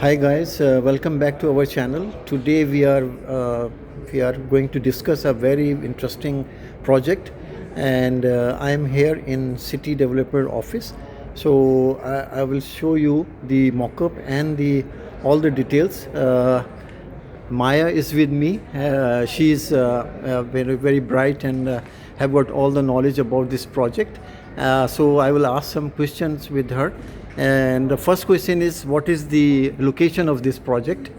Hi guys, welcome back to our channel. Today we are going to discuss a very interesting project, and I am here in Citi Developer office. So I will show you the mock-up and the all the details. Maya is with me. She is very bright and have got all the knowledge about this project. So I will ask some questions with her. And the first question is, what is the location of this project?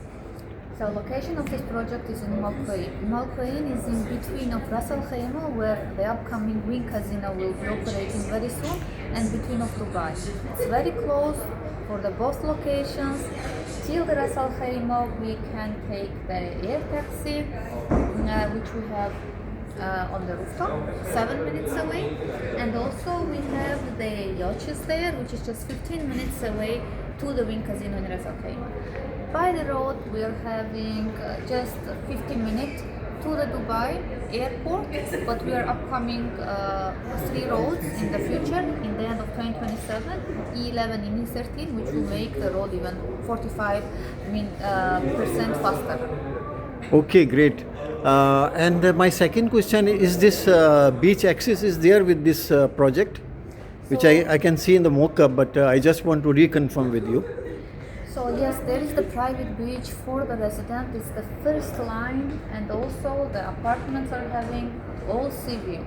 So location of this project is in Malquain. Malquain is in between of Ras Al Khaimah, where the upcoming Wing Casino will be operating very soon, and between of Dubai. It's very close for the both locations. Till the Ras Al Khaimah, we can take the air taxi, which we have on the rooftop, 7 minutes away, and also we have the yachts there, which is just 15 minutes away to the Wing Casino in Ras Al Khaimah. By the road, we are having just 15 minutes to the Dubai airport, but we are upcoming 3 roads in the future, in the end of 2027, E11 and E13, which will make the road even 45% faster. Okay, great. And my second question is this beach access is there with this project, which I can see in the mock-up, but I just want to reconfirm with you. So yes, there is the private beach for the resident. It's the first line, and also the apartments are having all sea view.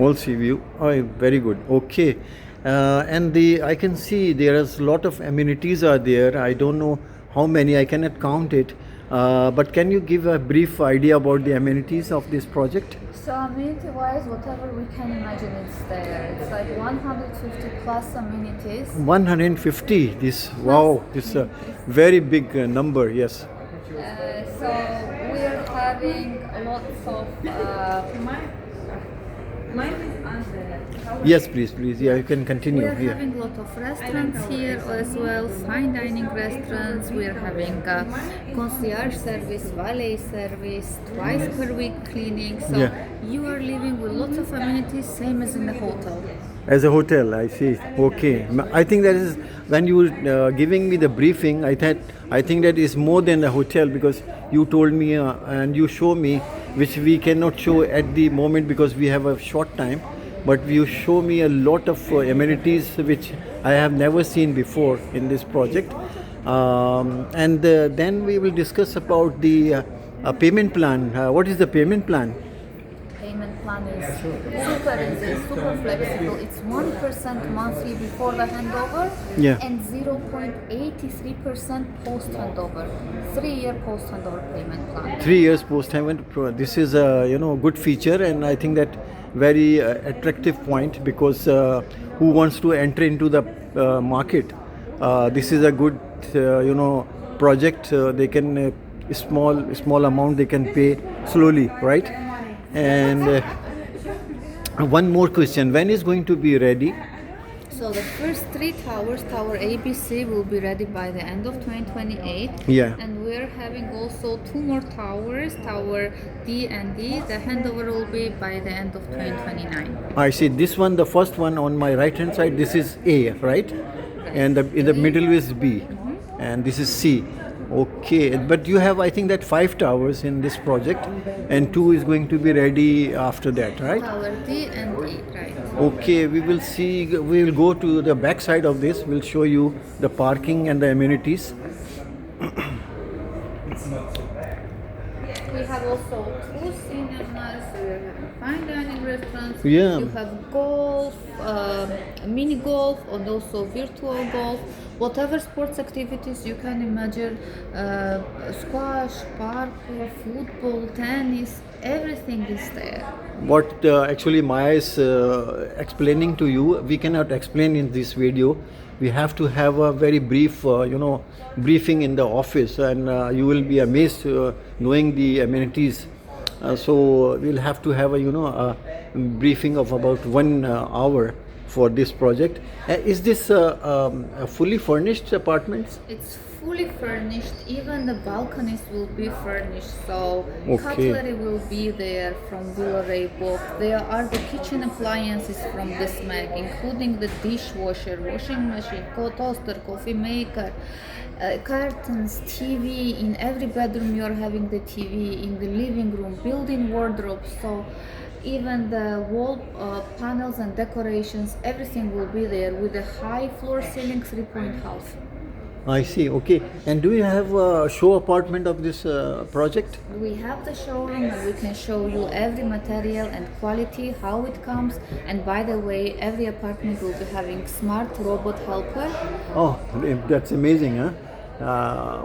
All sea view. Oh, very good. Okay. And I can see there is a lot of amenities are there. I don't know how many. I cannot count it. But can you give a brief idea about the amenities of this project? So amenity-wise, whatever we can imagine is there. It's like 150 plus amenities. 150. Wow, this is a very big number. Yes. So we are having lots of. Yes, please. Yeah, you can continue. We are having a lot of restaurants here as well, fine dining restaurants. We are having concierge service, valet service, twice per week cleaning. So you are living with lots of amenities, same as in the hotel. As a hotel, I see. Okay, I think that is when you giving me the briefing. I think that is more than a hotel, because you told me and you show me, which we cannot show at the moment because we have a short time. But you show me a lot of amenities which I have never seen before in this project. And then we will discuss about the payment plan. What is the payment plan? Payment plan is super easy, super flexible. It's 1% monthly before the handover, and 0.83% post handover. 3-year post handover payment plan. 3 years post handover. This is a good feature, and I think that very attractive point, because who wants to enter into the market? This is a good project. They can small amount they can pay slowly, right? And one more question: when is going to be ready? So the first 3 towers, Tower A, B, C, will be ready by the end of 2028. Yeah. And we're having also 2 more towers, Tower D and D. The handover will be by the end of 2029. I see. This one, the first one on my right hand side, this is A, right? And in the middle is B, and this is C. Okay, but you have, I think, that 5 towers in this project, and 2 is going to be ready after that, right? Tower D and E, right. Okay, we will see. We will go to the back side of this. We'll show you the parking and the amenities. We have also 2 cinemas, we are having fine dining restaurants. Yeah. You have golf, mini golf, and also virtual golf. Whatever sports activities you can imagine, squash, parkour, football, tennis, everything is there. What actually Maya is explaining to you, we cannot explain in this video. We have to have a very brief, briefing in the office, and you will be amazed knowing the amenities. So we'll have to have a briefing of about 1 hour for this project. Is this a fully furnished apartments? It's fully furnished. Even the balconies will be furnished. So Okay. cutlery will be there from Villa book. There are the kitchen appliances from this mag, including the dishwasher, washing machine, toaster, coffee maker, Curtains, TV. In every bedroom you are having the TV. In the living room, built-in wardrobes. So even the wall panels and decorations, everything will be there with a high floor ceiling 3-point house. I see. Okay. And do you have a show apartment of this project? We have the showroom and we can show you every material and quality, how it comes. And by the way, every apartment will be having smart robot helper. Oh, that's amazing, huh?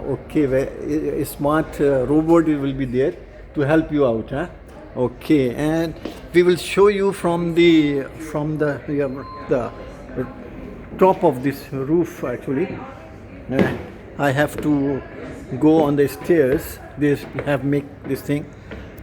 Okay, a smart robot will be there to help you out, huh? Okay, and we will show you from the the top of this roof actually. I have to go on the stairs. They have make this thing.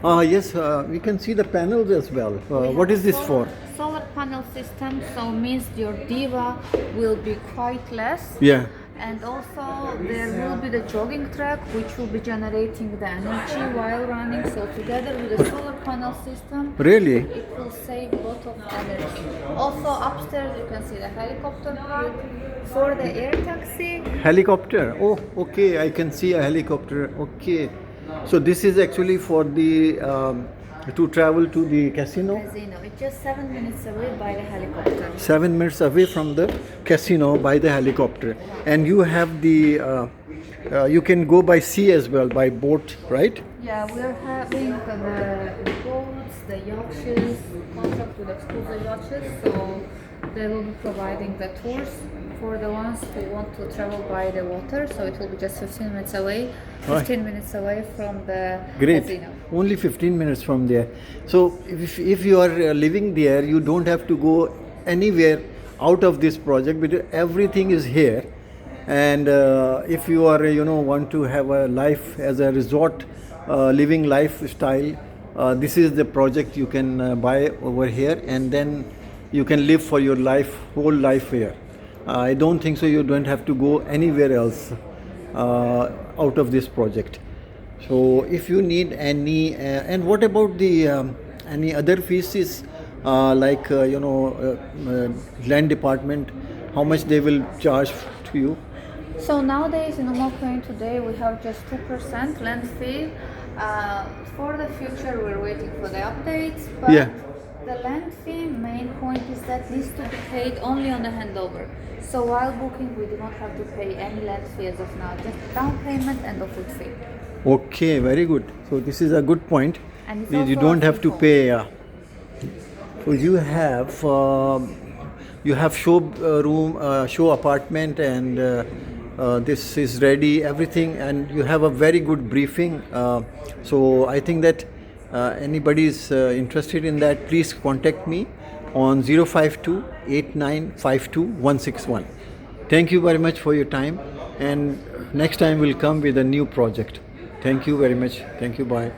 Yes, we can see the panels as well. What is this for? Solar panel system, so means your diva will be quite less. Yeah. And also there will be the jogging track which will be generating the energy while running. So together with the solar panel system, Really? it will save a lot of energy. Also upstairs you can see the helicopter park for the air taxi. Helicopter. Oh, okay. I can see a helicopter. Okay. So this is actually for the to travel to the casino. Casino. It's just 7 minutes away by the helicopter. 7 minutes away from the casino by the helicopter, and you have the you can go by sea as well, by boat, right? Yeah, we are having the boats, the yachts, contract with exclusive yachts, so they will be providing the tours for the ones who want to travel by the water. So it will be just 15 minutes away, 15 minutes away from the Great. casino. Only 15 minutes from there. So if you are living there, you don't have to go anywhere out of this project because everything is here. And if you are want to have a life as a resort living lifestyle, this is the project you can buy over here, and then you can live for your whole life here. I don't think so. You don't have to go anywhere else out of this project. So if you need any, and what about the any other fees like land department? How much they will charge to you? So nowadays in Umm today we have just 2% land fee. For the future we're waiting for the updates, but Yeah. the land fee main point is that needs to be paid only on the handover. So while booking we do not have to pay any land fee as of now, just down payment and the food fee. Okay, very good. So this is a good point. And it's You also don't a have to free pay. So you have show room, show apartment, and this is ready, everything, and you have a very good briefing. So I think that anybody is interested in that, please contact me on 052 8952 161. Thank you very much for your time, and next time we'll come with a new project. Thank you very much. Thank you. Bye.